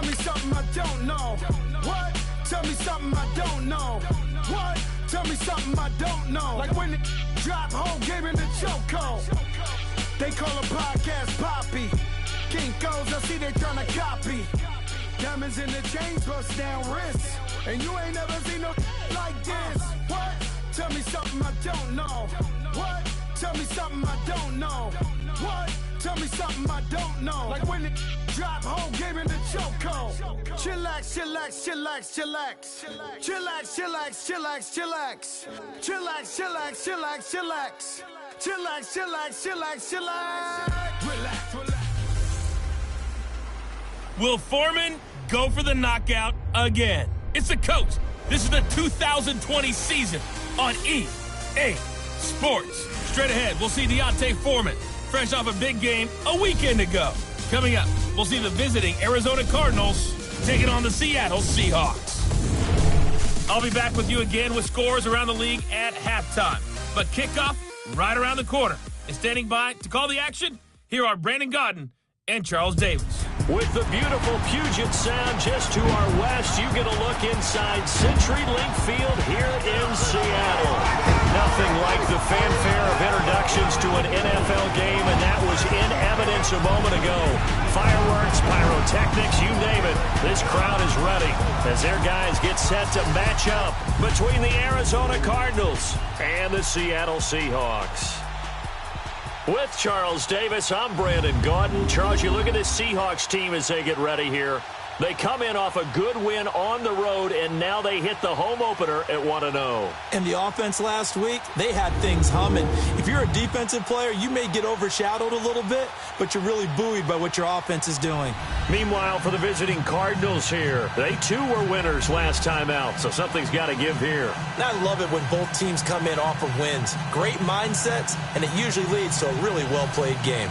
me something I don't know. What? Tell me something I don't know. What? Tell me something I don't know. Like when it drop whole game in the chokehold. They call a podcast Poppy. Kinkos, I see they tryna copy. Diamonds in the chains, bust down wrists. And you ain't never seen no like this. What? Tell me something I don't know. What? Tell me something I don't know. What? Tell me something I don't know. Like when it drop whole game in the chokehold. Chillax, chillax, chillax, chillax. Chillax, chillax, chillax, chillax. Chillax, chillax, chillax, chillax. Chillax, chillax, chillax, chillax. Relax, relax. Will Foreman go for the knockout again? It's the coach. This is the 2020 season on EA Sports. Straight ahead, we'll see Deontay Foreman, fresh off a big game a weekend ago. Coming up, we'll see the visiting Arizona Cardinals taking on the Seattle Seahawks. I'll be back with you again with scores around the league at halftime. But kickoff right around the corner. And standing by to call the action, here are Brandon Godden and Charles Davis. With the beautiful Puget Sound just to our west, you get a look inside CenturyLink Field here in Seattle. Nothing like the fanfare of introductions to an NFL game, and that was in evidence a moment ago. Fireworks, pyrotechnics, you name it. This crowd is ready as their guys get set to match up between the Arizona Cardinals and the Seattle Seahawks. With Charles Davis, I'm Brandon Gaudin. Charles, you look at this Seahawks team as they get ready here. They come in off a good win on the road, and now they hit the home opener at 1-0. And the offense last week, they had things humming. If you're a defensive player, you may get overshadowed a little bit, but you're really buoyed by what your offense is doing. Meanwhile, for the visiting Cardinals here, they too were winners last time out, so something's got to give here. And I love it when both teams come in off of wins. Great mindsets, and it usually leads to a really well-played game.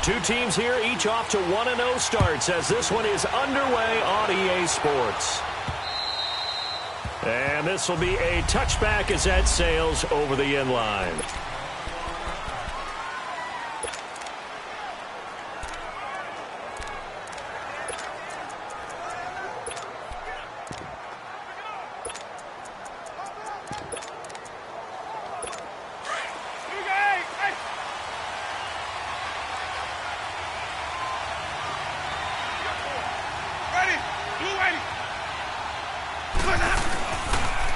Two teams here, each off to 1-0 starts as this one is underway on EA Sports. And this will be a touchback as that sails over the end line.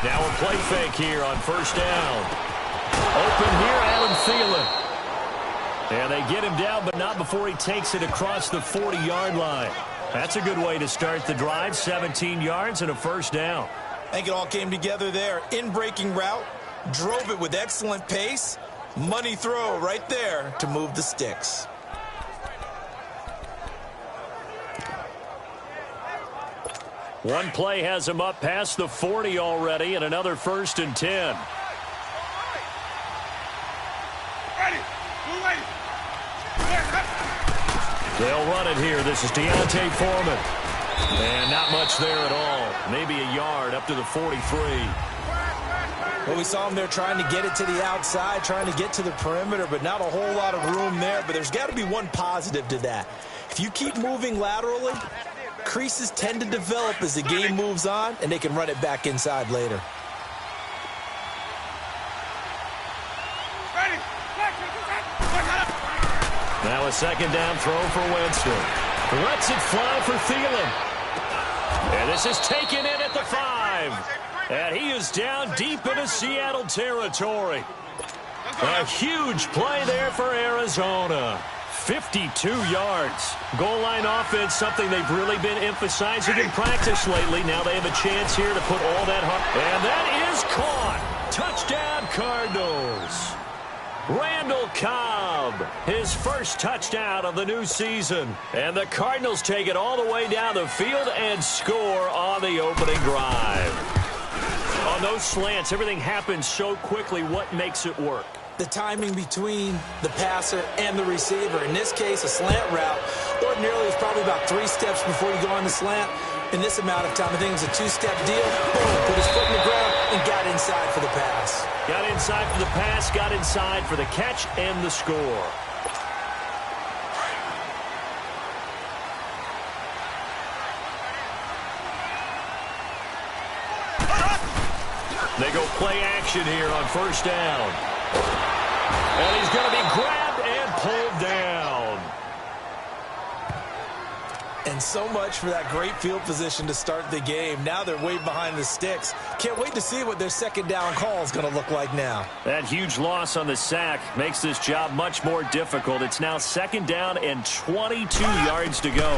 Now a play fake here on first down. Open here, Adam Thielen. And they get him down, but not before he takes it across the 40-yard line. That's a good way to start the drive. 17 yards and a first down. I think it all came together there. In-breaking route, drove it with excellent pace. Money throw right there to move the sticks. One play has him up past the 40 already, and another 1st and 10. They'll run it here. This is D'Onta Foreman. And not much there at all. Maybe a yard up to the 43. Well, we saw him there trying to get it to the outside, trying to get to the perimeter, but not a whole lot of room there. But there's got to be one positive to that. If you keep moving laterally, creases tend to develop as the game moves on, and they can run it back inside later. Now a second down throw for Winston. Lets it fly for Thielen. And this is taken in at the 5. And he is down deep into Seattle territory. A huge play there for Arizona. 52 yards. Goal line offense, something they've really been emphasizing in practice lately. Now they have a chance here to put all that heart. And that is caught. Touchdown, Cardinals. Randall Cobb, his first touchdown of the new season. And the Cardinals take it all the way down the field and score on the opening drive. On those slants, everything happens so quickly. What makes it work? The timing between the passer and the receiver. In this case, a slant route. Ordinarily, it's probably about 3 steps before you go on the slant. In this amount of time, I think it's a 2-step deal. Boom, put his foot in the ground and got inside for the pass. Got inside for the pass, got inside for the catch and the score. They go play action here on first down. And he's going to be grabbed and pulled down. And so much for that great field position to start the game. Now they're way behind the sticks. Can't wait to see what their second down call is going to look like now. That huge loss on the sack makes this job much more difficult. It's now second down and 22 yards to go.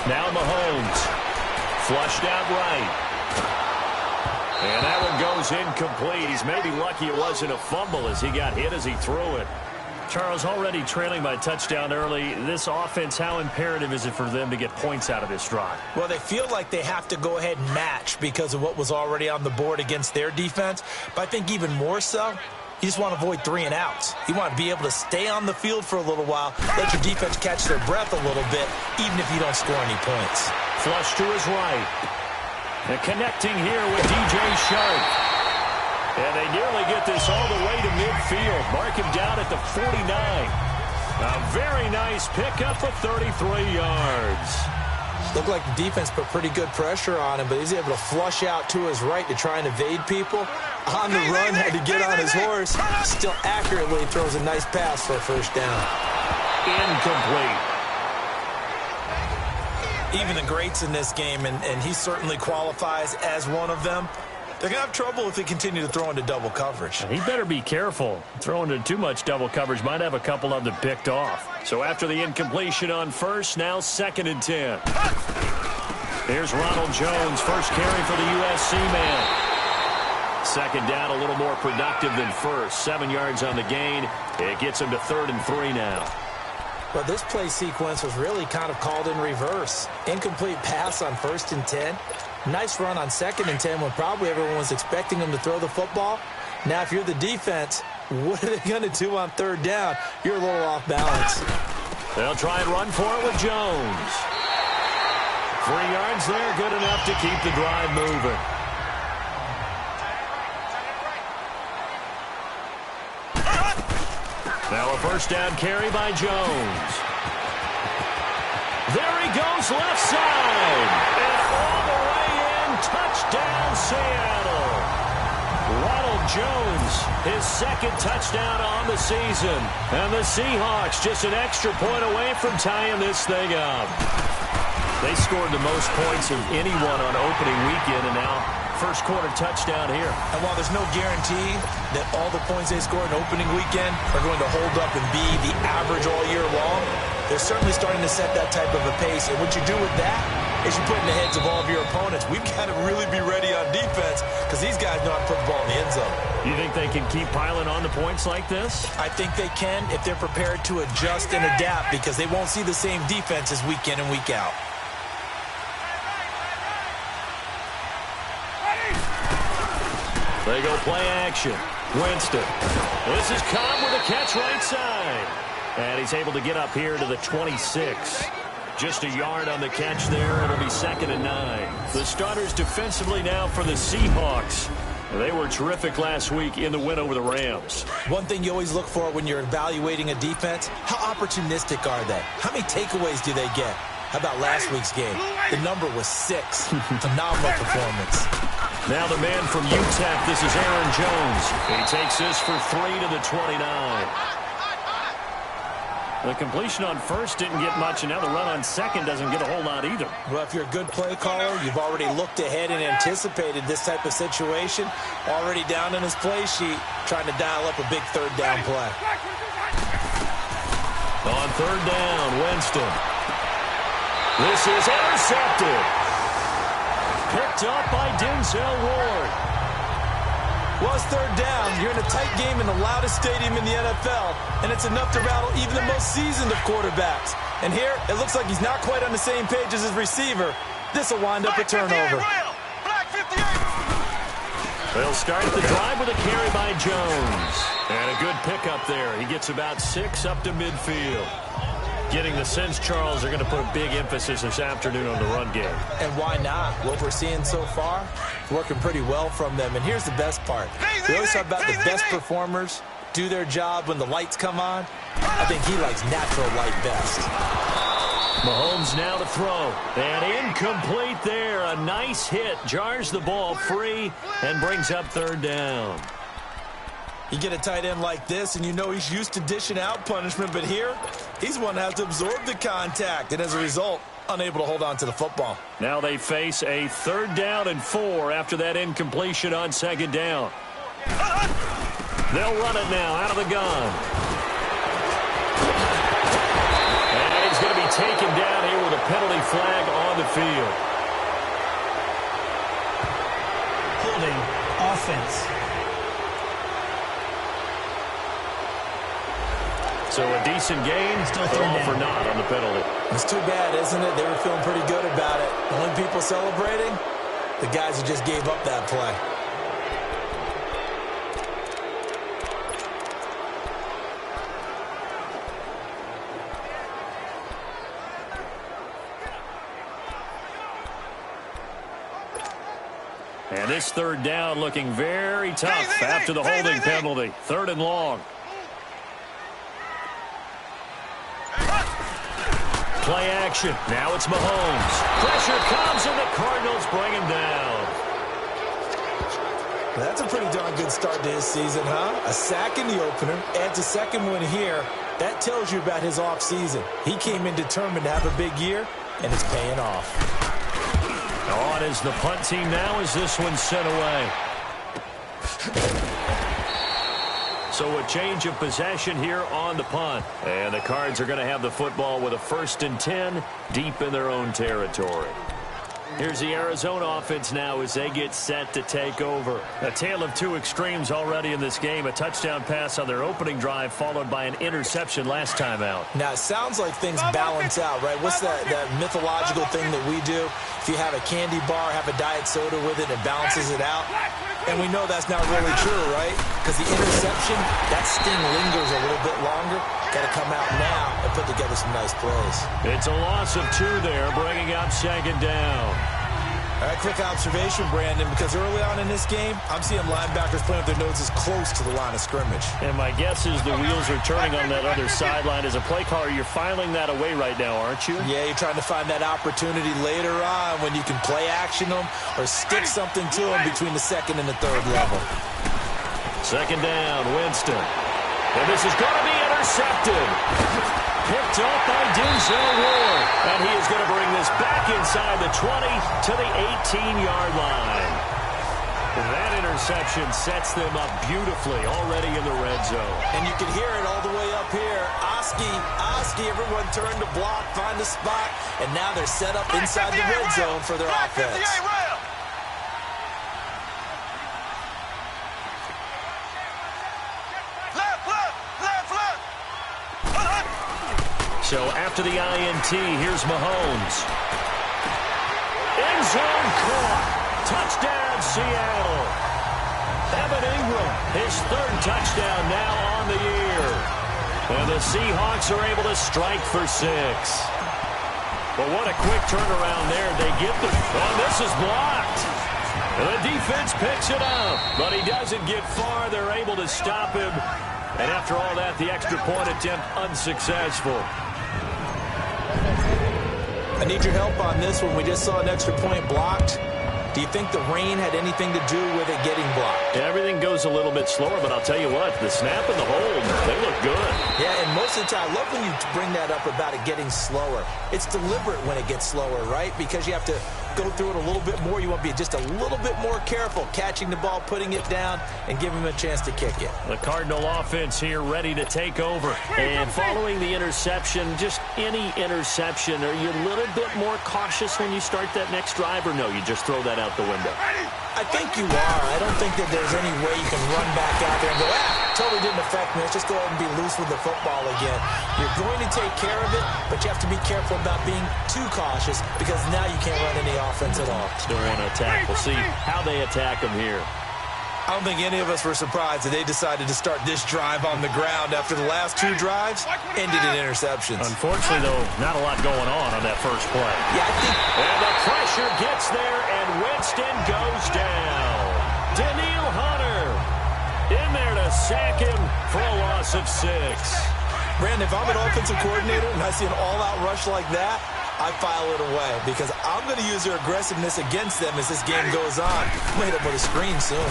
Now Mahomes. Flushed out right. And that one goes incomplete. He's maybe lucky it wasn't a fumble as he got hit as he threw it. Charles, already trailing by touchdown early. This offense, how imperative is it for them to get points out of this drive? Well, they feel like they have to go ahead and match because of what was already on the board against their defense. But I think even more so, you just want to avoid 3 and outs. You want to be able to stay on the field for a little while, let your defense catch their breath a little bit, even if you don't score any points. Flush to his right. And connecting here with DJ Sharp. And they nearly get this all the way to midfield. Mark him down at the 49. A very nice pickup of 33 yards. Looked like the defense put pretty good pressure on him, but he's able to flush out to his right to try and evade people. On the run, had to get on his horse. Still accurately throws a nice pass for a first down. Incomplete. Even the greats in this game, and he certainly qualifies as one of them, they're going to have trouble if they continue to throw into double coverage. He better be careful. Throwing into too much double coverage might have a couple of them picked off. So after the incompletion on first, now 2nd and 10. Here's Ronald Jones, first carry for the USC man. Second down, a little more productive than first. 7 yards on the gain. It gets him to 3rd and 3 now. Well, this play sequence was really kind of called in reverse. Incomplete pass on 1st and 10. Nice run on 2nd and 10 when probably everyone was expecting him to throw the football. Now, if you're the defense, what are they going to do on 3rd down? You're a little off balance. They'll try and run for it with Jones. 3 yards there, good enough to keep the drive moving. Now a first down carry by Jones. There he goes, left side. And all the way in, touchdown Seattle. Ronald Jones, his second touchdown on the season. And the Seahawks just an extra point away from tying this thing up. They scored the most points of anyone on opening weekend, and now first quarter touchdown here. And while there's no guarantee that all the points they score in opening weekend are going to hold up and be the average all year long, they're certainly starting to set that type of a pace. And what you do with that is you put in the heads of all of your opponents, we've got to really be ready on defense because these guys know how to put the ball in the end zone. You think they can keep piling on the points like this? I think they can if they're prepared to adjust and adapt, because they won't see the same defenses week in and week out. They go play action. Winston. This is Cobb with a catch right side. And he's able to get up here to the 26. Just a yard on the catch there. It'll be 2nd and 9. The starters defensively now for the Seahawks. They were terrific last week in the win over the Rams. One thing you always look for when you're evaluating a defense, how opportunistic are they? How many takeaways do they get? How about last week's game? The number was 6. Phenomenal performance. Now the man from UTEP, this is Aaron Jones. He takes this for 3 to the 29. The completion on first didn't get much, and now the run on second doesn't get a whole lot either. Well, if you're a good play caller, you've already looked ahead and anticipated this type of situation. Already down in his play sheet, trying to dial up a big third down play. On third down, Winston. This is intercepted. Picked up by Denzel Ward. Well, it's third down. You're in a tight game in the loudest stadium in the NFL, and it's enough to rattle even the most seasoned of quarterbacks. And here, it looks like he's not quite on the same page as his receiver. This will wind up a turnover. They'll start the drive with a carry by Jones. And a good pickup there. He gets about 6 up to midfield. Getting the sense, Charles, are going to put a big emphasis this afternoon on the run game. And why not? What we're seeing so far, working pretty well from them. And here's the best part. We always talk about the best performers do their job when the lights come on. I think he likes natural light best. Mahomes now to throw. And incomplete there. A nice hit. Jars the ball free and brings up third down. You get a tight end like this, and you know he's used to dishing out punishment, but here, he's one that has to absorb the contact, and as a result, unable to hold on to the football. Now they face a 3rd down and 4 after that incompletion on 2nd down. They'll run it now out of the gun. And he's going to be taken down here with a penalty flag on the field. Holding offense. So a decent gain, Still but all for naught on the penalty. It's too bad, isn't it? They were feeling pretty good about it. The only people celebrating, the guys who just gave up that play. And this 3rd down looking very tough after the holding penalty. 3rd and long. Play action. Now it's Mahomes. Pressure comes, and the Cardinals bring him down. That's a pretty darn good start to his season, huh? A sack in the opener, adds a second one here. That tells you about his offseason. He came in determined to have a big year, and it's paying off. On is the punt team now as this one's sent away. So a change of possession here on the punt. And the Cards are going to have the football with a 1st and 10 deep in their own territory. Here's the Arizona offense now as they get set to take over. A tale of 2 extremes already in this game. A touchdown pass on their opening drive followed by an interception last time out. Now, it sounds like things balance out, right? What's that mythological thing that we do? if you have a candy bar, have a diet soda with it, and balances it out. And we know that's not really true, right? Because the interception, that sting lingers a little bit longer. Got to come out now and put together some nice plays. It's a loss of 2 there, bringing up 2nd down. All right, quick observation, Brandon, because early on in this game, I'm seeing linebackers playing with their noses close to the line of scrimmage. And my guess is the wheels are turning on that other sideline. As a play caller, you're filing that away right now, aren't you? Yeah, you're trying to find that opportunity later on when you can play action them or stick something to them between the 2nd and the 3rd level. 2nd down, Winston. And this is going to be intercepted. Picked off by Denzel Ward. And he is going to bring this back inside the 20 to the 18-yard line. That interception sets them up beautifully already in the red zone. And you can hear it all the way up here. Oski, everyone turned to block, find a spot, and now they're set up inside the red zone for their offense. So after the INT, here's Mahomes. End zone caught. Touchdown, Seattle. Evan Ingram, his 3rd touchdown now on the year. And the Seahawks are able to strike for 6. But what a quick turnaround there. They get the... Oh, this is blocked. And the defense picks it up. But he doesn't get far. They're able to stop him. And after all that, the extra point attempt unsuccessful. I need your help on this one. We just saw an extra point blocked. Do you think the rain had anything to do with it getting blocked? Everything goes a little bit slower, but I'll tell you what, the snap and the hold, they look good. Yeah, and most of the time, I love when you bring that up about it getting slower. It's deliberate when it gets slower, right? Because you have to go through it a little bit more. You want to be just a little bit more careful catching the ball, putting it down, and giving him a chance to kick it. The Cardinal offense here ready to take over. And following the interception, just any interception, are you a little bit more cautious when you start that next drive, or no, you just throw that out the window? I think you are. I don't think that there's any way you can run back out there and go, totally didn't affect me. Let's just go ahead and be loose with the football again. You're going to take care of it, but you have to be careful about being too cautious because now you can't run any offense at all. Still want to attack. We'll see how they attack them here. I don't think any of us were surprised that they decided to start this drive on the ground after the last 2 drives ended in interceptions. Unfortunately, though, not a lot going on that first play. Yeah, I think... And the pressure gets there, and Winston goes down. Daniil Hunter in there to sack him for a loss of 6. Brandon, if I'm an offensive coordinator and I see an all-out rush like that, I file it away because I'm going to use their aggressiveness against them as this game goes on. I'm going to hit them with a screen soon.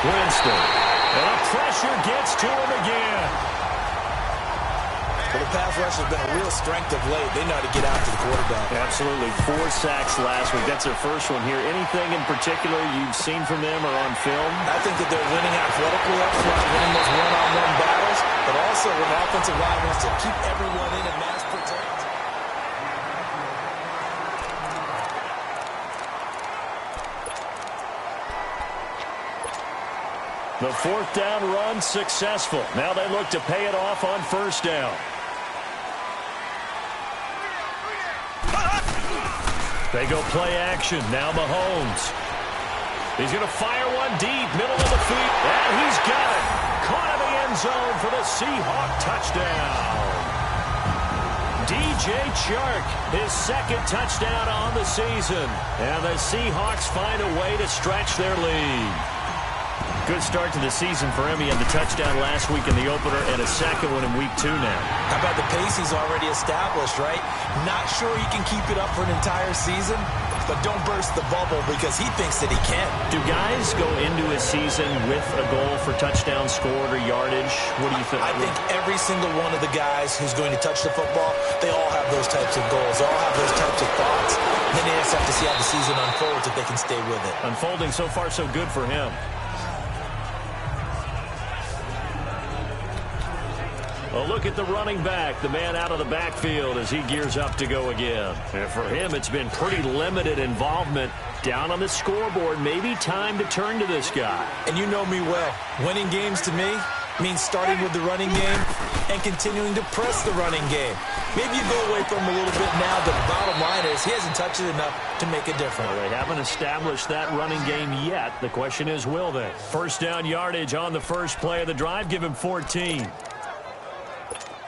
Winston. And the pressure gets to him again. Well, the pass rush has been a real strength of late. They know how to get out to the quarterback. Absolutely. 4 sacks last week. That's their first one here. Anything in particular you've seen from them or on film? I think that they're winning athletically up front, winning those one-on-one battles, but also when the offensive line wants to keep everyone in and mass protect. The 4th down run successful. Now they look to pay it off on 1st down. They go play action. Now Mahomes. He's going to fire one deep, middle of the feet, and he's got it. Caught in the end zone for the Seahawk touchdown. DJ Chark, his 2nd touchdown on the season. And the Seahawks find a way to stretch their lead. Good start to the season for him. He had the touchdown last week in the opener and a 2nd one in week 2 now. How about the pace he's already established, right? Not sure he can keep it up for an entire season, but don't burst the bubble because he thinks that he can. Do guys go into a season with a goal for touchdown scored or yardage? What do you think? I think every single one of the guys who's going to touch the football, they all have those types of goals. They all have those types of thoughts. And then they just have to see how the season unfolds if they can stay with it. Unfolding so far so good for him. A look at the running back, the man out of the backfield as he gears up to go again. And for him, it's been pretty limited involvement. Down on the scoreboard, maybe time to turn to this guy. And you know me well. Winning games to me means starting with the running game and continuing to press the running game. Maybe you go away from him a little bit now, but the bottom line is he hasn't touched it enough to make a difference. Well, they haven't established that running game yet. The question is, will they? First down yardage on the first play of the drive. Give him 14.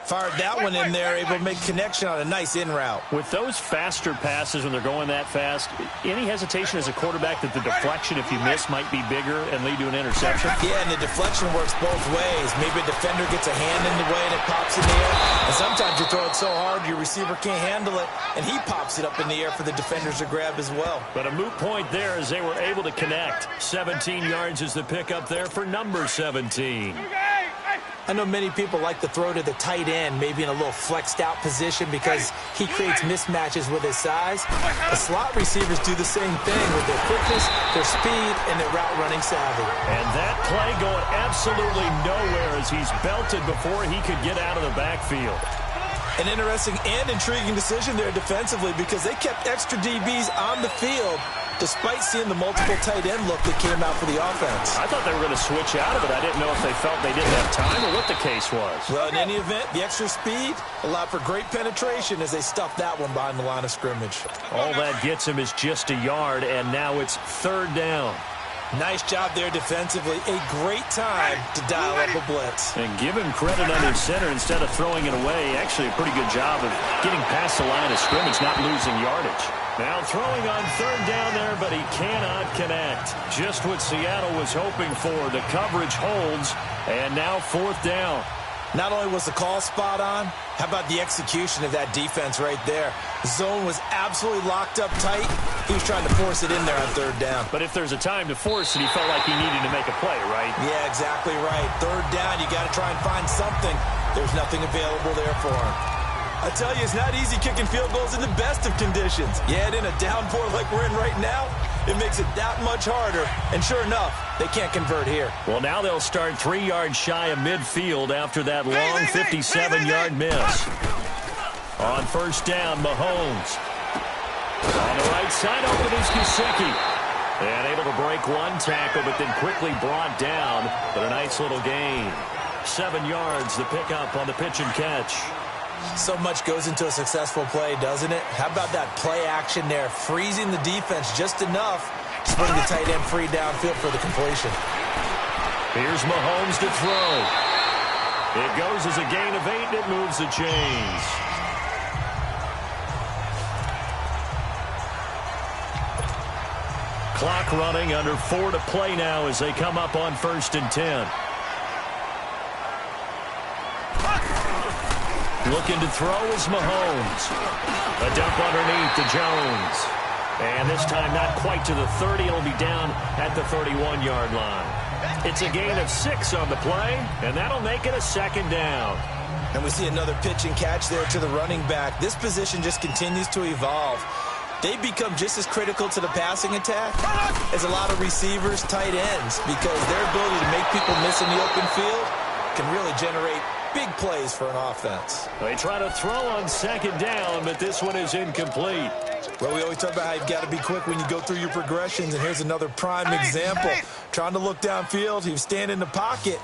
Fired that one in there, able to make connection on a nice in route. With those faster passes when they're going that fast, any hesitation as a quarterback that the deflection, if you miss, might be bigger and lead to an interception? Yeah, and the deflection works both ways. Maybe a defender gets a hand in the way and it pops in the air. And sometimes you throw it so hard your receiver can't handle it, and he pops it up in the air for the defenders to grab as well. But a moot point there as they were able to connect. 17 yards is the pickup there for number 17. I know many people like to throw to the tight end, maybe in a little flexed out position because he creates mismatches with his size. The slot receivers do the same thing with their quickness, their speed, and their route running savvy. And that play going absolutely nowhere as he's belted before he could get out of the backfield. An interesting and intriguing decision there defensively because they kept extra DBs on the field despite seeing the multiple tight end look that came out for the offense. I thought they were going to switch out of it. I didn't know if they felt they didn't have time or what the case was. Well, in any event, the extra speed allowed for great penetration as they stuffed that one behind the line of scrimmage. All that gets him is just a yard, and now it's third down. Nice job there defensively. A great time to dial up a blitz. And give him credit under center instead of throwing it away. Actually, a pretty good job of getting past the line of scrimmage, not losing yardage. Now throwing on third down there, but he cannot connect. Just what Seattle was hoping for. The coverage holds, and now fourth down. Not only was the call spot on, how about the execution of that defense right there? The zone was absolutely locked up tight. He was trying to force it in there on third down. But if there's a time to force it, he felt like he needed to make a play, right? Yeah, exactly right. Third down, you got to try and find something. There's nothing available there for him. I tell you, it's not easy kicking field goals in the best of conditions. Yet in a downpour like we're in right now, it makes it that much harder. And sure enough, they can't convert here. Well, now they'll start 3 yards shy of midfield after that long 57-yard miss. On first down, Mahomes. On the right side, over to Gesicki. And able to break one tackle, but then quickly brought down. But a nice little gain. 7 yards, the pickup on the pitch and catch. So much goes into a successful play, doesn't it? How about that play action there, freezing the defense just enough to bring the tight end free downfield for the completion. Here's Mahomes to throw. It goes as a gain of 8, and it moves the chains. Clock running, under 4 to play now as they come up on 1st and 10. Looking to throw is Mahomes. A dump underneath to Jones. And this time not quite to the 30. It'll be down at the 31-yard line. It's a gain of 6 on the play, and that'll make it a second down. And we see another pitch and catch there to the running back. This position just continues to evolve. They become just as critical to the passing attack as a lot of receivers, tight ends, because their ability to make people miss in the open field can really generate big plays for an offense. They try to throw on second down, but this one is incomplete. Well, we always talk about how you've got to be quick when you go through your progressions, and here's another prime example. Trying to look downfield, he was standing in the pocket,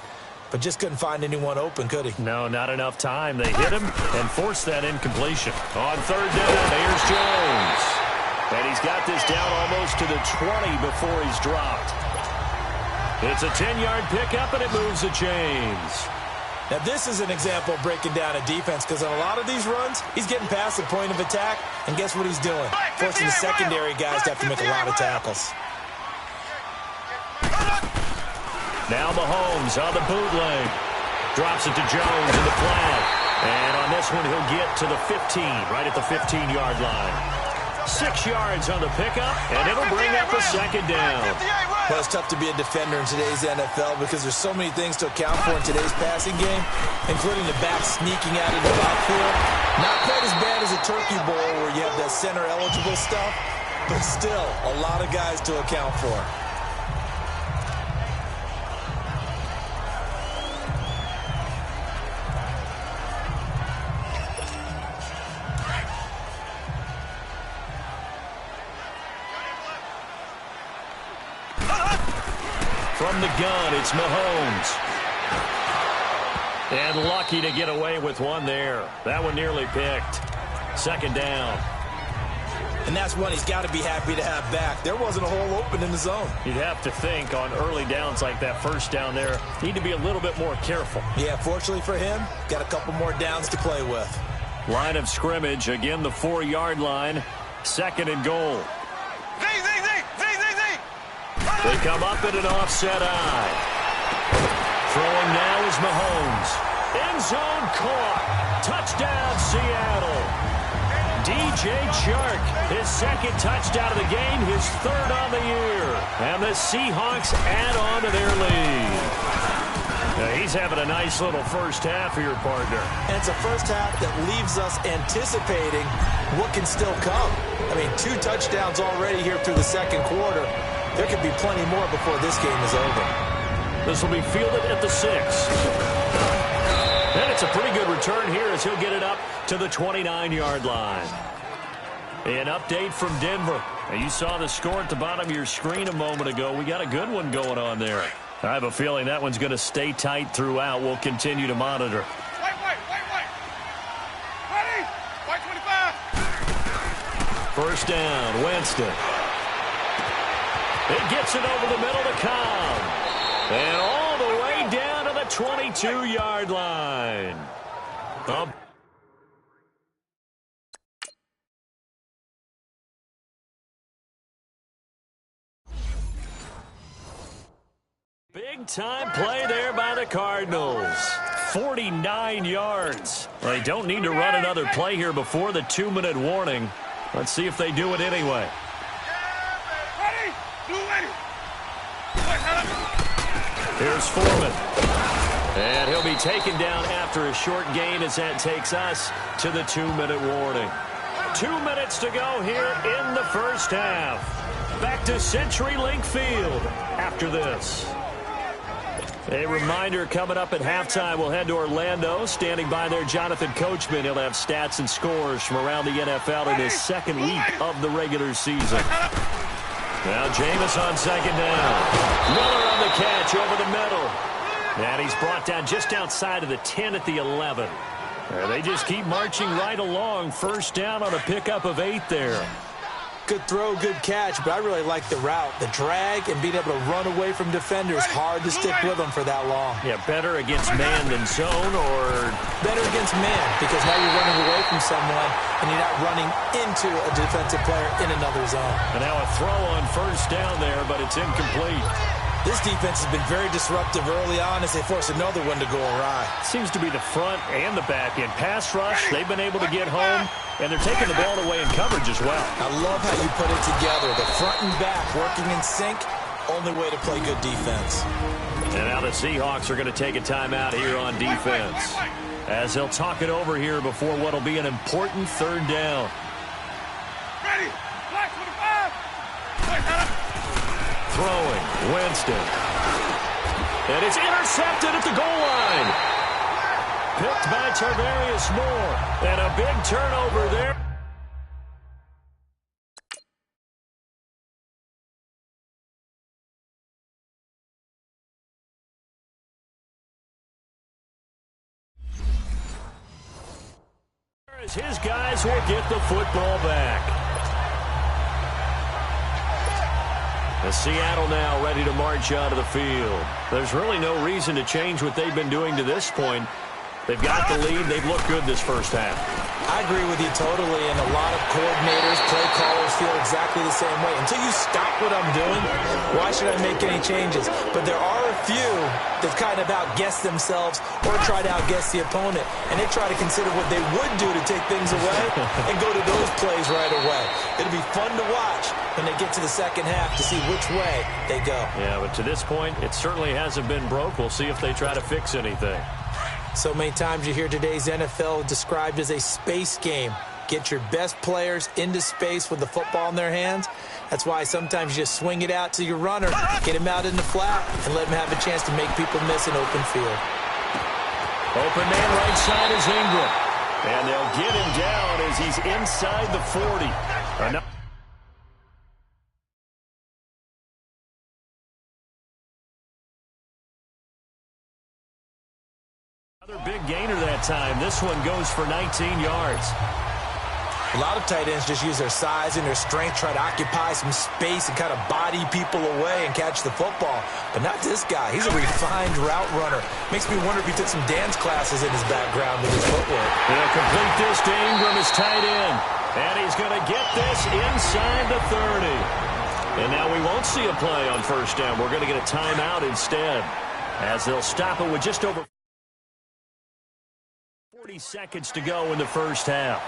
but just couldn't find anyone open, could he? No, not enough time. They hit him and forced that incompletion. On third down, here's Jones. And he's got this down almost to the 20 before he's dropped. It's a 10-yard pickup, and it moves the chains. Now, this is an example of breaking down a defense because on a lot of these runs, he's getting past the point of attack, and guess what he's doing? Forcing the secondary guys to have to make a lot of tackles. Now Mahomes on the bootleg. Drops it to Jones in the flat. And on this one, he'll get to the 15, right at the 15-yard line. 6 yards on the pickup, and it'll bring up a second down. Well, it's tough to be a defender in today's NFL because there's so many things to account for in today's passing game, including the back sneaking out of the backfield. Not quite as bad as a turkey bowl where you have that center-eligible stuff, but still a lot of guys to account for. From the gun, it's Mahomes. And lucky to get away with one there. That one nearly picked. Second down. And that's one he's got to be happy to have back. There wasn't a hole open in the zone. You'd have to think on early downs like that first down there, need to be a little bit more careful. Yeah, fortunately for him, got a couple more downs to play with. Line of scrimmage, again the 4-yard line. Second and goal. They come up at an offset eye. Throwing now is Mahomes. End zone caught. Touchdown, Seattle. DJ Chark, his second touchdown of the game, his third on the year. And the Seahawks add on to their lead. Now he's having a nice little first half here, partner. And it's a first half that leaves us anticipating what can still come. I mean, 2 touchdowns already here through the second quarter. There could be plenty more before this game is over. This will be fielded at the 6. And it's a pretty good return here as he'll get it up to the 29-yard line. An update from Denver. Now, you saw the score at the bottom of your screen a moment ago. We got a good one going on there. I have a feeling that one's going to stay tight throughout. We'll continue to monitor. Wait. Ready? White 25. First down, Winston. It gets it over the middle to Cobb. And all the way down to the 22-yard line. Big-time play there by the Cardinals. 49 yards. Well, they don't need to run another play here before the 2-minute warning. Let's see if they do it anyway. Ready? Blue ready. Here's Foreman. And he'll be taken down after a short gain as that takes us to the 2-minute warning. 2 minutes to go here in the first half. Back to CenturyLink Field after this. A reminder, coming up at halftime, we'll head to Orlando. Standing by there, Jonathan Coachman. He'll have stats and scores from around the NFL in his second week of the regular season. Now Jameis on second down. Miller on the catch over the middle. And he's brought down just outside of the 10 at the 11. And they just keep marching right along. First down on a pickup of 8 there. Good throw, good catch, but I really like the route. The drag and being able to run away from defenders, hard to stick with them for that long. Yeah, better against man than zone, or better against man, because now you're running away from someone and you're not running into a defensive player in another zone. And now a throw on first down there, but it's incomplete. This defense has been very disruptive early on as they force another one to go awry. Seems to be the front and the back end. Pass rush, they've been able to get home, and they're taking the ball away in coverage as well. I love how you put it together. The front and back working in sync, only way to play good defense. And now the Seahawks are going to take a timeout here on defense, as they'll talk it over here before what will be an important third down. Ready? Black 25. Throwing, Winston. And it's intercepted at the goal line. Picked by Tarvarius Moore. And a big turnover there. As his guys will get the football back. The Seattle now ready to march out of the field. There's really no reason to change what they've been doing to this point. They've got the lead. They've looked good this first half. I agree with you totally, and a lot of coordinators, play callers feel exactly the same way. Until you stop what I'm doing, why should I make any changes? But there are a few that kind of outguess themselves or try to outguess the opponent, and they try to consider what they would do to take things away and go to those plays right away. It'll be fun to watch when they get to the second half to see which way they go. Yeah, but to this point, it certainly hasn't been broke. We'll see if they try to fix anything. So many times you hear today's NFL described as a space game. Get your best players into space with the football in their hands. That's why sometimes you just swing it out to your runner, get him out in the flat, and let him have a chance to make people miss an open field. Open man right side is Ingram. And they'll get him down as he's inside the 40. Big gainer that time. This one goes for 19 yards. A lot of tight ends just use their size and their strength, try to occupy some space and kind of body people away and catch the football. But not this guy. He's a refined route runner. Makes me wonder if he took some dance classes in his background with his footwork. He'll complete this to Ingram, his tight end. And he's going to get this inside the 30. And now we won't see a play on first down. We're going to get a timeout instead, as they'll stop it with just over 40 seconds to go in the first half.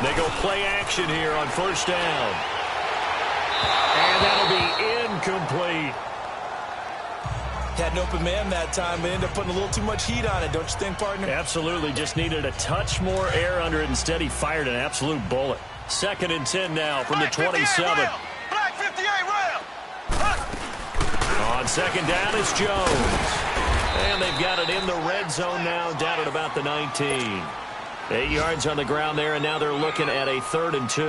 They go play action here on first down. And that'll be incomplete. Had an open man that time, but ended up putting a little too much heat on it, don't you think, partner? Absolutely. Just needed a touch more air under it. Instead, he fired an absolute bullet. 2nd and 10 now from the 27. Black 58 rail. On 2nd down, it's Jones. And they've got it in the red zone now, down at about the 19. 8 yards on the ground there, and now they're looking at a 3rd and 2.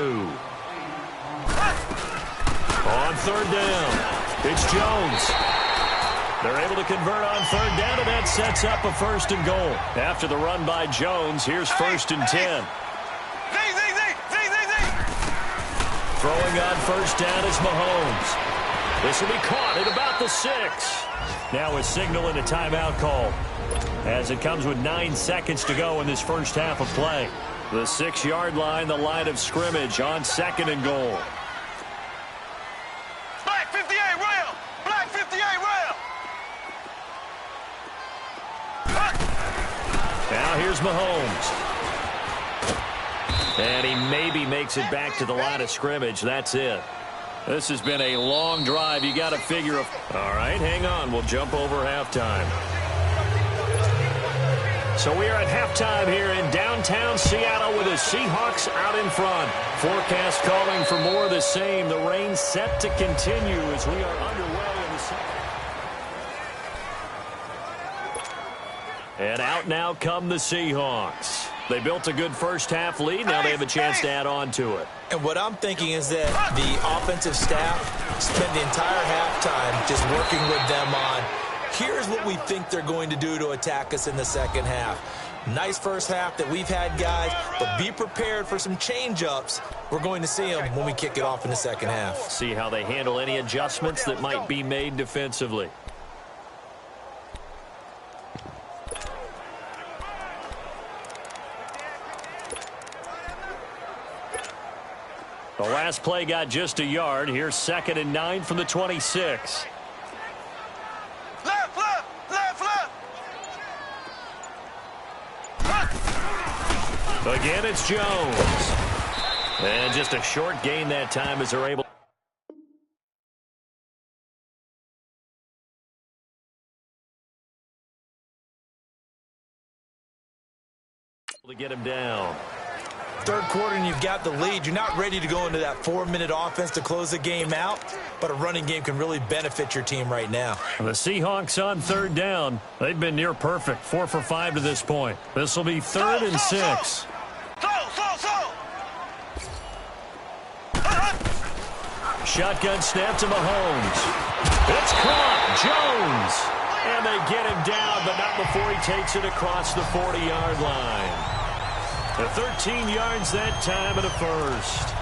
On 3rd down, it's Jones. They're able to convert on 3rd down, and that sets up a 1st and goal. After the run by Jones, here's 1st and 10. Throwing on 1st down is Mahomes. This will be caught at about the 6. Now a signal and a timeout call, as it comes with 9 seconds to go in this first half of play. The 6-yard line, the line of scrimmage on 2nd and goal. Black 58 rail. Black 58 rail. Now here's Mahomes. And he maybe makes it back to the line of scrimmage. That's it. This has been a long drive. You got to figure. All right, hang on. We'll jump over halftime. So we are at halftime here in downtown Seattle with the Seahawks out in front. Forecast calling for more of the same. The rain set to continue as we are underway in the second. And out now come the Seahawks. They built a good first half lead. Now they have a chance to add on to it. And what I'm thinking is that the offensive staff spent the entire halftime just working with them on, here's what we think they're going to do to attack us in the second half. Nice first half that we've had, guys, but be prepared for some change-ups. We're going to see them when we kick it off in the second half. See how they handle any adjustments that might be made defensively. The last play got just a yard. Here's 2nd and 9 from the 26. Left, left, left, left. Again, it's Jones. And just a short gain that time as they're able to get him down. Third quarter and you've got the lead. You're not ready to go into that 4-minute offense to close the game out, but a running game can really benefit your team right now. The Seahawks on 3rd down. They've been near perfect. 4 for 5 to this point. This will be 3rd and 6. Shotgun snap to Mahomes. It's caught. Jones. And they get him down, but not before he takes it across the 40-yard line. The 13 yards that time and a 1st.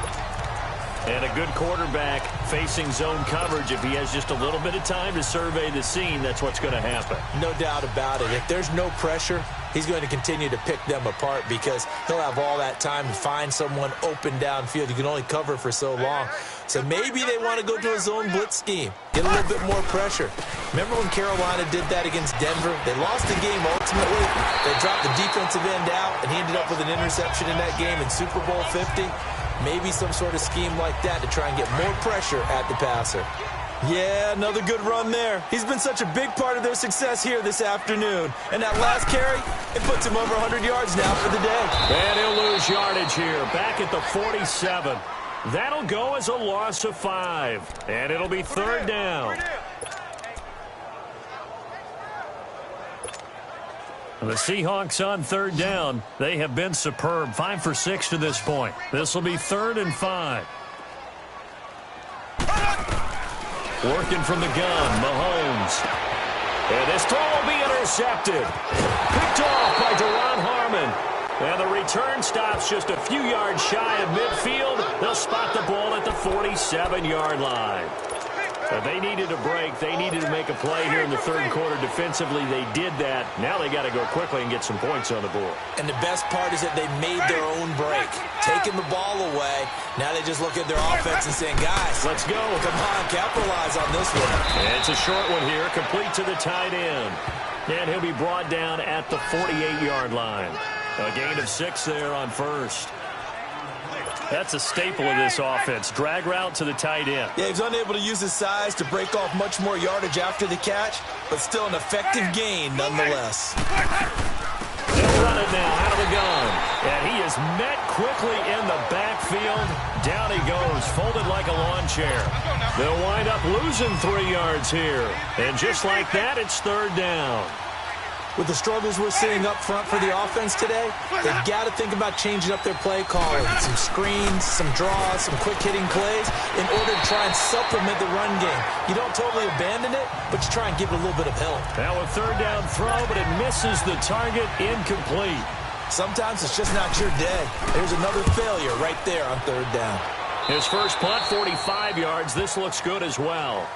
And a good quarterback facing zone coverage. If he has just a little bit of time to survey the scene, that's what's going to happen. No doubt about it. If there's no pressure, he's going to continue to pick them apart because he'll have all that time to find someone open downfield. You can only cover for so long. So maybe they want to go to a zone blitz scheme, get a little bit more pressure. Remember when Carolina did that against Denver? They lost the game ultimately. They dropped the defensive end out, and he ended up with an interception in that game in Super Bowl 50. Maybe some sort of scheme like that to try and get more pressure at the passer. Yeah, another good run there. He's been such a big part of their success here this afternoon. And that last carry, it puts him over 100 yards now for the day. And he'll lose yardage here, back at the 47. That'll go as a loss of 5. And it'll be 3rd down. The Seahawks on 3rd down. They have been superb. 5 for 6 to this point. This will be 3rd and 5. Working from the gun, Mahomes. And this throw will be intercepted. Picked off by Deron Harmon. And the return stops just a few yards shy of midfield. They'll spot the ball at the 47-yard line. But they needed a break. They needed to make a play here in the third quarter defensively. They did that. Now they got to go quickly and get some points on the board. And the best part is that they made their own break, taking the ball away. Now they just look at their offense and saying, guys, let's go. Come on, capitalize on this one. And it's a short one here, complete to the tight end. And he'll be brought down at the 48-yard line. A gain of 6 there on first. That's a staple of this offense. Drag route to the tight end. Yeah, he's unable to use his size to break off much more yardage after the catch, but still an effective gain nonetheless. They'll run it now out of the gun. And he is met quickly in the backfield. Down he goes, folded like a lawn chair. They'll wind up losing 3 yards here. And just like that, it's third down. With the struggles we're seeing up front for the offense today, they've got to think about changing up their play calling. Some screens, some draws, some quick-hitting plays in order to try and supplement the run game. You don't totally abandon it, but you try and give it a little bit of help. Now a third down throw, but it misses the target, incomplete. Sometimes it's just not your day. There's another failure right there on third down. His first punt, 45 yards. This looks good as well.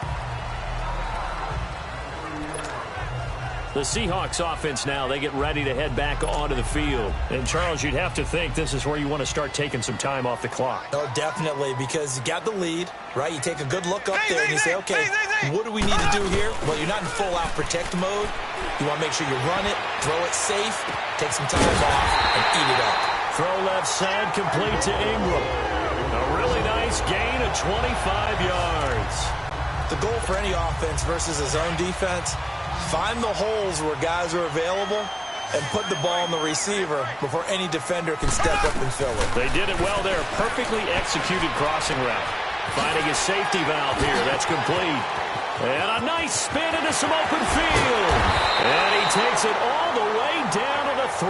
The Seahawks offense now, they get ready to head back onto the field. And, Charles, you'd have to think this is where you want to start taking some time off the clock. Oh, definitely, because you got the lead, right? You take a good look up there and you say, okay, what do we need to do here? Well, you're not in full-out protect mode. You want to make sure you run it, throw it safe, take some time off, and eat it up. Throw left side, complete to Ingram. A really nice gain of 25 yards. The goal for any offense versus a zone defense, find the holes where guys are available and put the ball on the receiver before any defender can step up and fill it. They did it well there. Perfectly executed crossing route. Finding a safety valve here. That's complete. And a nice spin into some open field. And he takes it all the way down to the 3.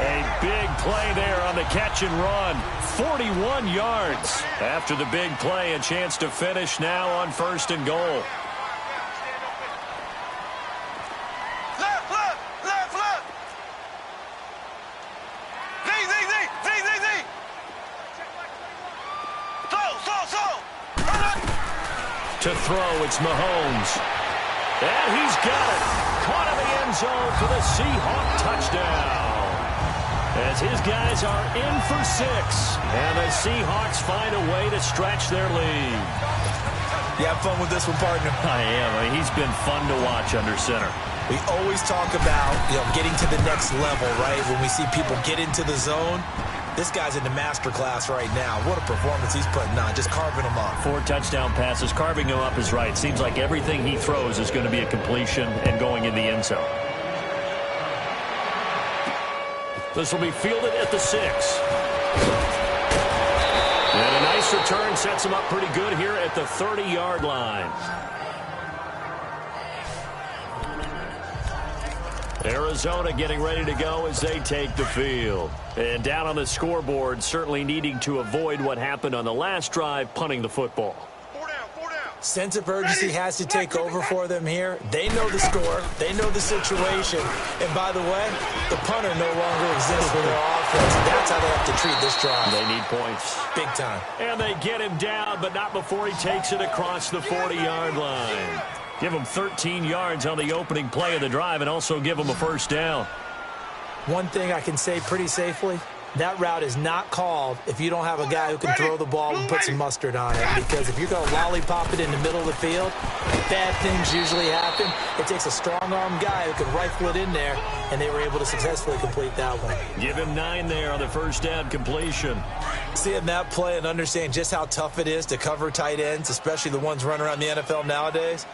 A big play there on the catch and run. 41 yards. After the big play, a chance to finish now on first and goal. To throw, it's Mahomes. And he's got it. Caught in the end zone for the Seahawk touchdown. As his guys are in for 6. And the Seahawks find a way to stretch their lead. You have fun with this one, partner? I am. I mean, he's been fun to watch under center. We always talk about, getting to the next level, right? When we see people get into the zone. This guy's in the master class right now. What a performance he's putting on, just carving them up. 4 touchdown passes. Carving him up is right. Seems like everything he throws is going to be a completion and going in the end zone. This will be fielded at the 6. And a nice return sets him up pretty good here at the 30-yard line. Arizona getting ready to go as they take the field. And down on the scoreboard, certainly needing to avoid what happened on the last drive, punting the football. 4 down, 4 down. Sense of urgency has to take over for them here. They know the score. They know the situation. And by the way, the punter no longer exists for their offense. That's how they have to treat this drive. They need points. Big time. And they get him down, but not before he takes it across the 40-yard line. Give him 13 yards on the opening play of the drive and also give him a first down. One thing I can say pretty safely, that route is not called if you don't have a guy who can throw the ball and put some mustard on it. Because if you're going to lollipop it in the middle of the field, bad things usually happen. It takes a strong-arm guy who can rifle it in there, and they were able to successfully complete that one. Give him 9 there on the first down completion. Seeing that play and understand just how tough it is to cover tight ends, especially the ones running around the NFL nowadays,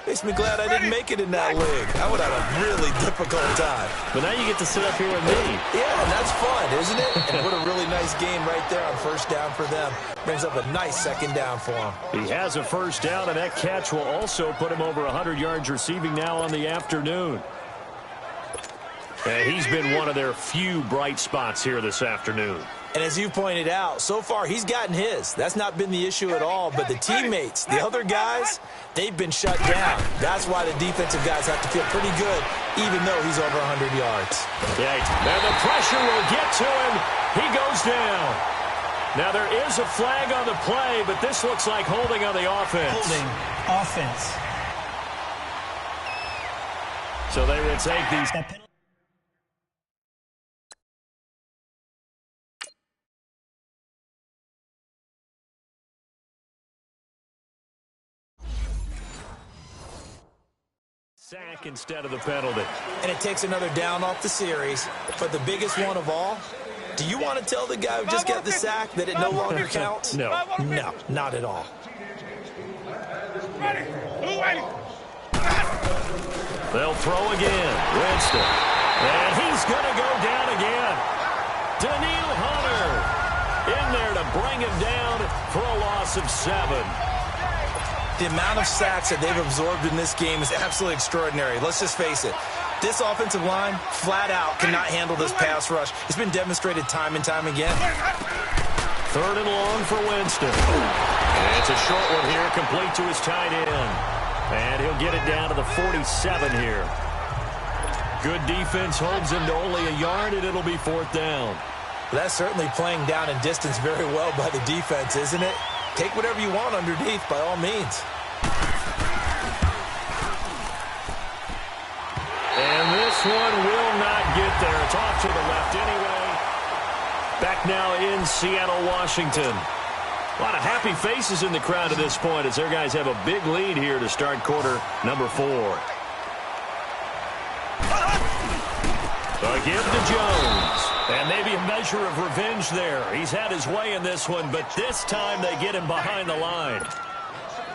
makes me glad I didn't make it in that league. I would have a really difficult time. But now you get to sit up here with me. Yeah, and that's fun, isn't it? And what a really nice game right there on first down for them. Brings up a nice second down for him. He has a first down, and that catch will also put him over 100 yards receiving now on the afternoon. And he's been one of their few bright spots here this afternoon. And as you pointed out, so far he's gotten his. That's not been the issue at all. But the teammates, the other guys, they've been shut down. That's why the defensive guys have to feel pretty good, even though he's over 100 yards. Yeah, and the pressure will get to him. He goes down. Now there is a flag on the play, but this looks like holding on the offense. Holding offense. So they will take these. Sack instead of the penalty. And it takes another down off the series. But the biggest one of all, do you want to tell the guy who just got the sack that it no longer counts? No. No, not at all. They'll throw again. Winston. And he's going to go down again. Daniil Hunter in there to bring him down for a loss of 7. The amount of sacks that they've absorbed in this game is absolutely extraordinary. Let's just face it. This offensive line, flat out, cannot handle this pass rush. It's been demonstrated time and time again. 3rd and long for Winston. And it's a short one here, complete to his tight end. And he'll get it down to the 47 here. Good defense holds him to only a yard, and it'll be 4th down. That's certainly playing down in distance very well by the defense, isn't it? Take whatever you want underneath, by all means. And this one will not get there. It's off to the left anyway. Back now in Seattle, Washington. A lot of happy faces in the crowd at this point as their guys have a big lead here to start quarter number 4. A give to Jones. And maybe a measure of revenge there. He's had his way in this one, but this time they get him behind the line.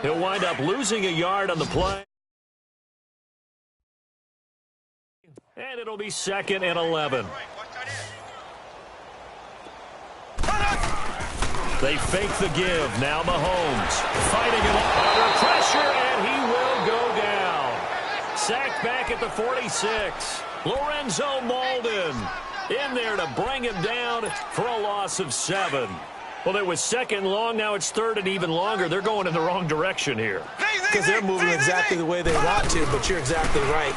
He'll wind up losing a yard on the play. And it'll be 2nd and 11. They fake the give. Now Mahomes fighting him under pressure, and he will go down. Sacked back at the 46. Lorenzo Malden in there to bring him down for a loss of 7. Well, it was 2nd long. Now it's 3rd and even longer. They're going in the wrong direction here. Because they're moving exactly the way they want to, but you're exactly right.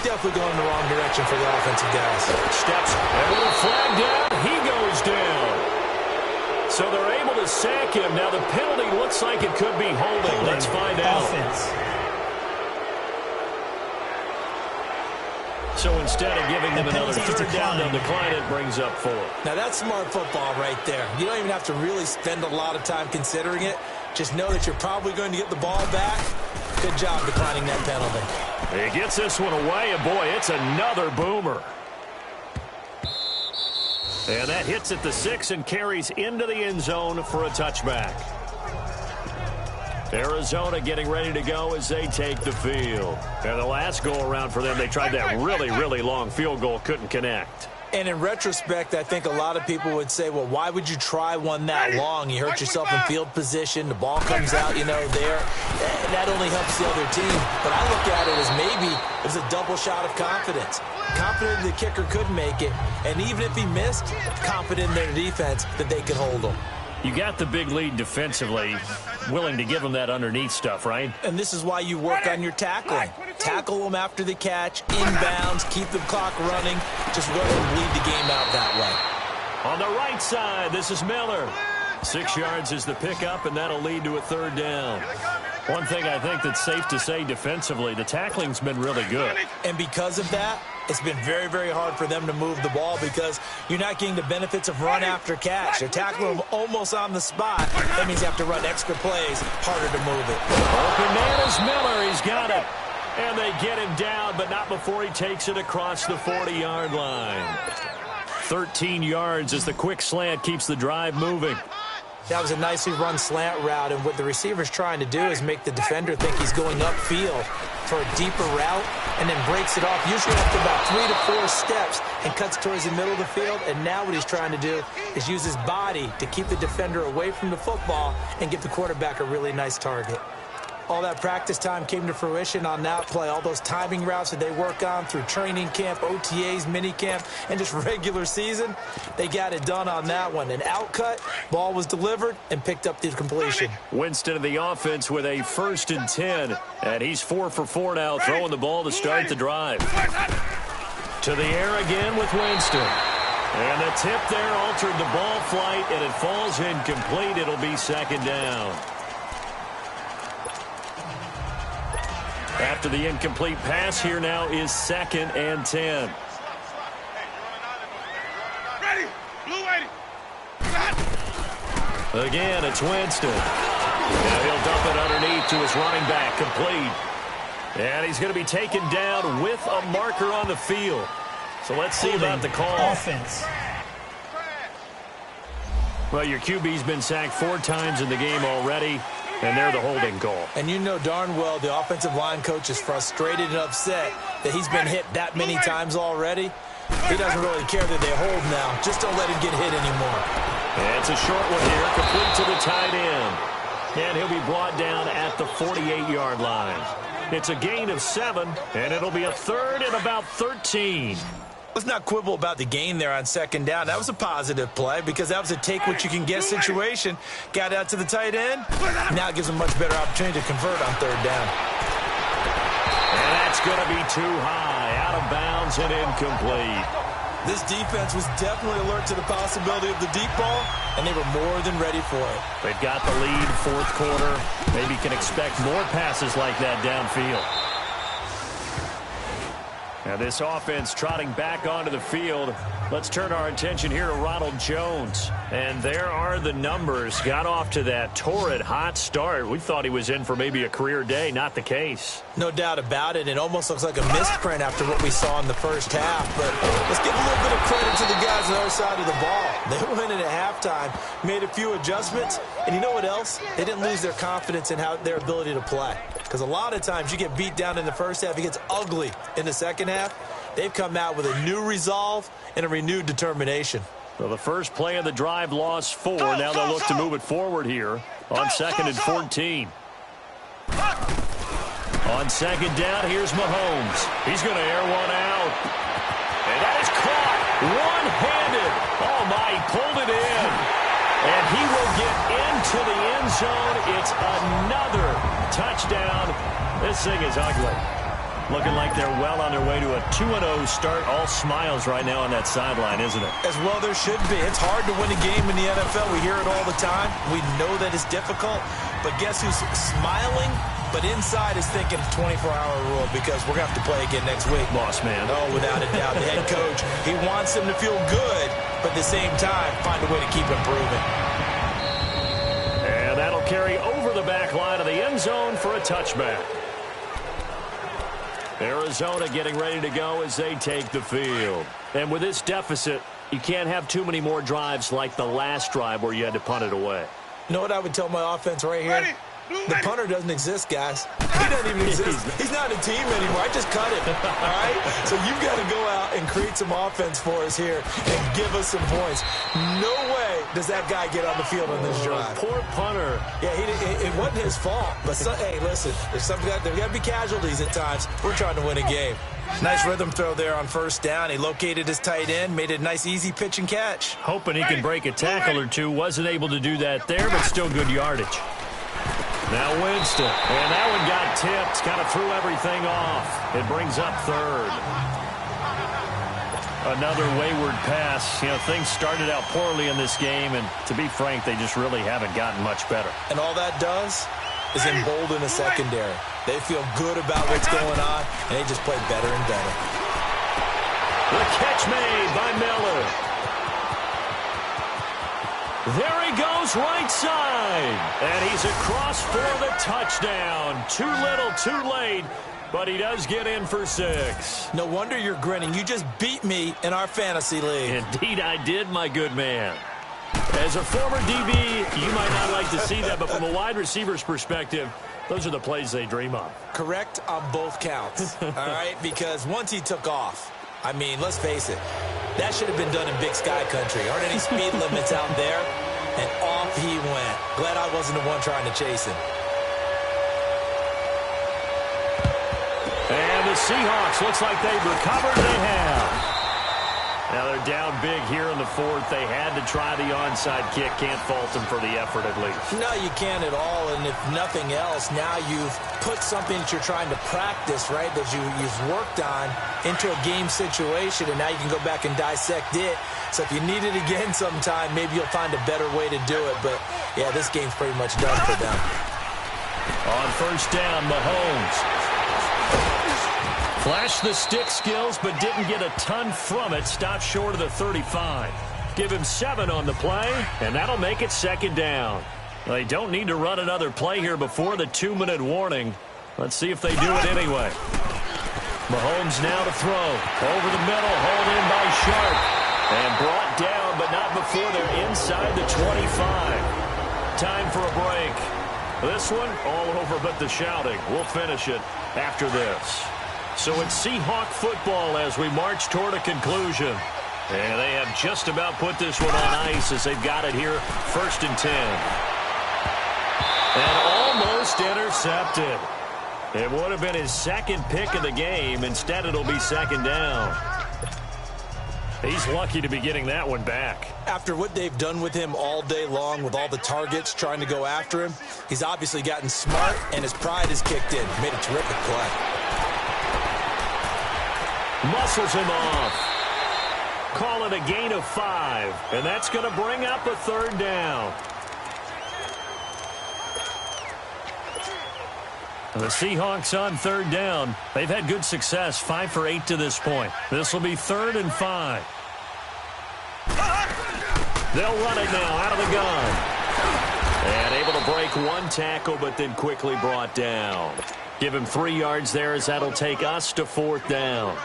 Definitely going in the wrong direction for the offensive guys. Steps, and with a flag down, he goes down. So they're able to sack him. Now the penalty looks like it could be holding. Let's find out. Offense. So instead of giving them another 3rd down, they'll decline it, brings up 4. Now that's smart football right there. You don't even have to really spend a lot of time considering it. Just know that you're probably going to get the ball back. Good job declining that penalty. He gets this one away, and boy, it's another boomer. And that hits at the 6 and carries into the end zone for a touchback. Arizona getting ready to go as they take the field. And the last go-around for them, they tried that really, really long field goal, couldn't connect. And in retrospect, I think a lot of people would say, well, why would you try one that long? You hurt yourself in field position. The ball comes out, there. That only helps the other team. But I look at it as maybe it was a double shot of confidence. Confident the kicker could make it. And even if he missed, confident in their defense that they could hold him. You got the big lead defensively, willing to give them that underneath stuff, right? And this is why you work on your tackling. Tackle them after the catch, inbounds, keep the clock running. Just let them bleed the game out that way. On the right side, this is Miller. 6 yards is the pickup, and that'll lead to a 3rd down. One thing I think that's safe to say defensively, the tackling's been really good. And because of that, it's been very, very hard for them to move the ball because you're not getting the benefits of run after catch. They're tackling them almost on the spot. That means you have to run extra plays, harder to move it. Open man is Miller. He's got it. And they get him down, but not before he takes it across the 40-yard line. 13 yards as the quick slant keeps the drive moving. That was a nicely run slant route, and what the receiver's trying to do is make the defender think he's going upfield for a deeper route and then breaks it off, usually after about 3 to 4 steps, and cuts towards the middle of the field. And now what he's trying to do is use his body to keep the defender away from the football and give the quarterback a really nice target. all that practice time came to fruition on that play. All those timing routes that they work on through training camp, OTAs, minicamp, and just regular season, they got it done on that one. An outcut, ball was delivered, and picked up the completion. Winston in the offense with a 1st and 10, and he's 4 for 4 now, throwing the ball to start the drive. To the air again with Winston. And the tip there altered the ball flight, and it falls incomplete. It'll be 2nd down. After the incomplete pass, here now is 2nd and 10. Ready. Blue ready. Again, it's Winston. Now he'll dump it underneath to his running back, complete. And he's going to be taken down with a marker on the field. So let's see about the call. Offense. Well, your QB's been sacked 4 times in the game already, and they're the holding call. And you know darn well the offensive line coach is frustrated and upset that he's been hit that many times already. He doesn't really care that they hold now. Just don't let him get hit anymore. And it's a short one here, complete to the tight end. And he'll be brought down at the 48-yard line. It's a gain of 7, and it'll be a 3rd and about 13. Let's not quibble about the gain there on 2nd down. That was a positive play because that was a take-what-you-can-get situation. Got out to the tight end. Now it gives him a much better opportunity to convert on 3rd down. And that's going to be too high, out of bounds and incomplete. This defense was definitely alert to the possibility of the deep ball, and they were more than ready for it. They've got the lead, 4th quarter. Maybe can expect more passes like that downfield. Now this offense trotting back onto the field. Let's turn our attention here to Ronald Jones. And there are the numbers. Got off to that torrid hot start. We thought he was in for maybe a career day. Not the case. No doubt about it. It almost looks like a misprint after what we saw in the first half. But let's give a little bit of credit to the guys on the other side of the ball. They went in at halftime, made a few adjustments. And you know what else? They didn't lose their confidence in their ability to play. Because a lot of times you get beat down in the first half. It gets ugly in the second half. They've come out with a new resolve and a renewed determination. Well, the first play of the drive lost 4. Now they'll look to move it forward here on 2nd and 14. On 2nd down, here's Mahomes. He's going to air one out. And that is caught one-handed. Oh, my, he pulled it in. And he will get into the end zone. It's another touchdown. This thing is ugly. Looking like they're well on their way to a 2-0 start. All smiles right now on that sideline, isn't it? As well there should be. It's hard to win a game in the NFL. We hear it all the time. We know that it's difficult. But guess who's smiling? But inside is thinking 24-hour rule because we're going to have to play again next week. Boss man. Oh, without a doubt. The head coach, he wants them to feel good, but at the same time, find a way to keep improving. And that'll carry over the back line of the end zone for a touchback. Arizona getting ready to go as they take the field. And with this deficit, you can't have too many more drives like the last drive where you had to punt it away. You know what I would tell my offense right here? The punter doesn't exist, guys. He doesn't even exist. He's not a team anymore. I just cut him, all right? So you've got to go out and create some offense for us here and give us some points. No way does that guy get on the field on this drive. Poor punter. Yeah, it wasn't his fault. But, hey, listen, there's got to be casualties at times. We're trying to win a game. Nice rhythm throw there on 1st down. He located his tight end, made a nice, easy pitch and catch. Hoping he could break a tackle or two. Wasn't able to do that there, but still good yardage. Now Winston, and that one got tipped, kind of threw everything off. It brings up 3rd. Another wayward pass. You know, things started out poorly in this game, and to be frank, they just really haven't gotten much better. And all that does is embolden the secondary. They feel good about what's going on, and they just play better and better. The catch made by Miller. There he goes right side. And he's across for the touchdown. Too little, too late. But he does get in for 6. No wonder you're grinning. You just beat me in our fantasy league. Indeed I did, my good man. As a former DB, you might not like to see that, but from a wide receiver's perspective, those are the plays they dream of. Correct on both counts, all right? Because once he took off, I mean, let's face it, that should have been done in Big Sky Country. Aren't any speed limits out there? And off he went. Glad I wasn't the one trying to chase him. the Seahawks. Looks like they've recovered. They have. Now they're down big here in the fourth. They had to try the onside kick. Can't fault them for the effort at least. No, you can't at all. And if nothing else, now you've put something that you're trying to practice, right, that you've worked on into a game situation, and now you can go back and dissect it. So if you need it again sometime, maybe you'll find a better way to do it. But, yeah, this game's pretty much done for them. On first down, Mahomes. Flashed the stick skills, but didn't get a ton from it. Stopped short of the 35. Give him 7 on the play, and that'll make it second down. They don't need to run another play here before the 2-minute warning. Let's see if they do it anyway. Mahomes now to throw. Over the middle, hauled in by Sharp. And brought down, but not before they're inside the 25. Time for a break. This one, all over but the shouting. We'll finish it after this. So it's Seahawk football as we march toward a conclusion. And they have just about put this one on ice as they've got it here, 1st and 10. And almost intercepted. It would have been his second pick of the game. Instead, it'll be second down. He's lucky to be getting that one back. After what they've done with him all day long with all the targets trying to go after him, he's obviously gotten smart, and his pride is kicked in. Made a terrific play. Muscles him off. Call it a gain of 5. And that's going to bring up a 3rd down. The Seahawks on 3rd down. They've had good success, 5 for 8 to this point. This will be 3rd and 5. They'll run it now out of the gun. And able to break one tackle, but then quickly brought down. Give him 3 yards there as that'll take us to 4th down.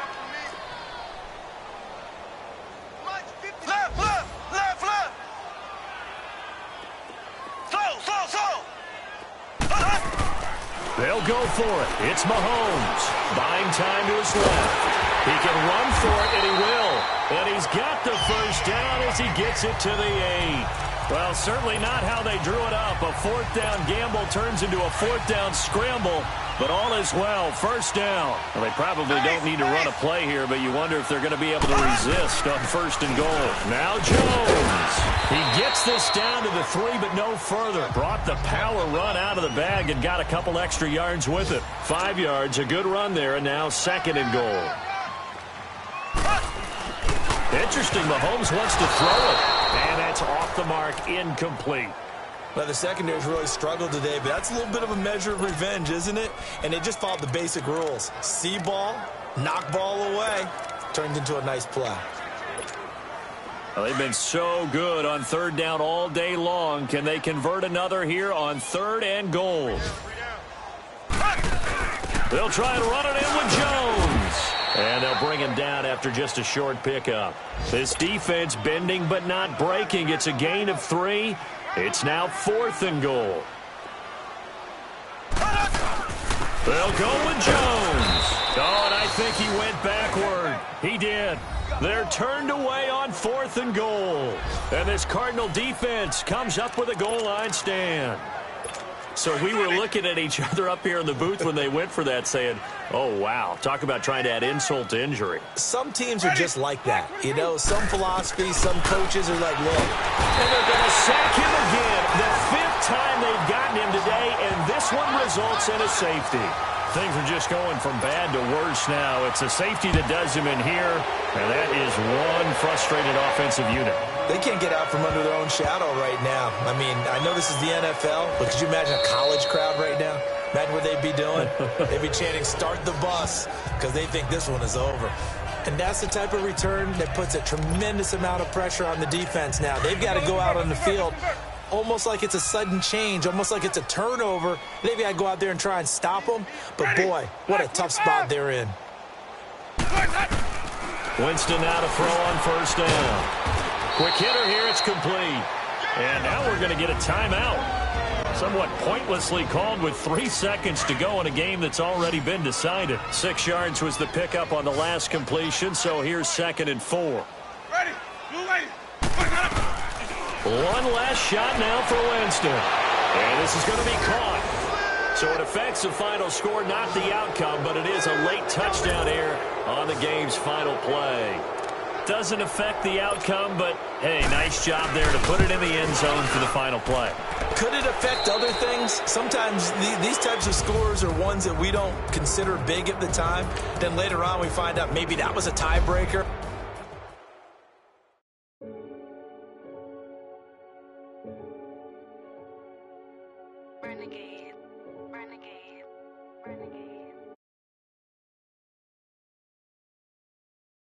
They'll go for it. It's Mahomes. Buying time to his left. He can run for it, and he will. And he's got the first down as he gets it to the 8. Well, certainly not how they drew it up. A 4th down gamble turns into a 4th down scramble, but all is well. First down. Well, they probably don't need to run a play here, but you wonder if they're going to be able to resist on 1st and goal. Now Jones. He gets this down to the 3, but no further. Brought the power run out of the bag and got a couple extra yards with it. 5 yards, a good run there, and now 2nd and goal. Interesting, Mahomes wants to throw it. And that's off the mark, incomplete. Well, the secondary's really struggled today, but that's a little bit of a measure of revenge, isn't it? And they just followed the basic rules. See ball, knock ball away. Turned into a nice play. Well, they've been so good on 3rd down all day long. Can they convert another here on 3rd and goal? They'll try and run it in with Jones. And they'll bring him down after just a short pickup. This defense bending but not breaking. It's a gain of 3. It's now 4th and goal. They'll go with Jones. Oh, and I think he went backward. He did. They're turned away on 4th and goal. And this Cardinal defense comes up with a goal line stand. So we were looking at each other up here in the booth when they went for that saying, oh, wow, talk about trying to add insult to injury. Some teams are just like that. You know, some philosophies, some coaches are like, look. And they're going to sack him again. The 5th time they've gotten him today, and this one results in a safety. Things are just going from bad to worse now. It's a safety that does him in here, and that is one frustrated offensive unit. They can't get out from under their own shadow right now. I mean, I know this is the NFL, but could you imagine a college crowd right now? Imagine what they'd be doing. They'd be chanting, start the bus, because they think this one is over. And that's the type of return that puts a tremendous amount of pressure on the defense now. They've got to go out on the field almost like it's a sudden change, almost like it's a turnover. Maybe I go out there and try and stop them, but boy, what a tough spot they're in. Winston now to throw on 1st down. Quick hitter here, it's complete. And now we're going to get a timeout. Somewhat pointlessly called with 3 seconds to go in a game that's already been decided. 6 yards was the pickup on the last completion, so here's 2nd and 4. Ready, move away. One last shot now for Winston. And this is going to be caught. So it affects the final score, not the outcome, but it is a late touchdown error on the game's final play. Doesn't affect the outcome, but, hey, nice job there to put it in the end zone for the final play. Could it affect other things? Sometimes these types of scores are ones that we don't consider big at the time. Then later on we find out maybe that was a tiebreaker. Renegade.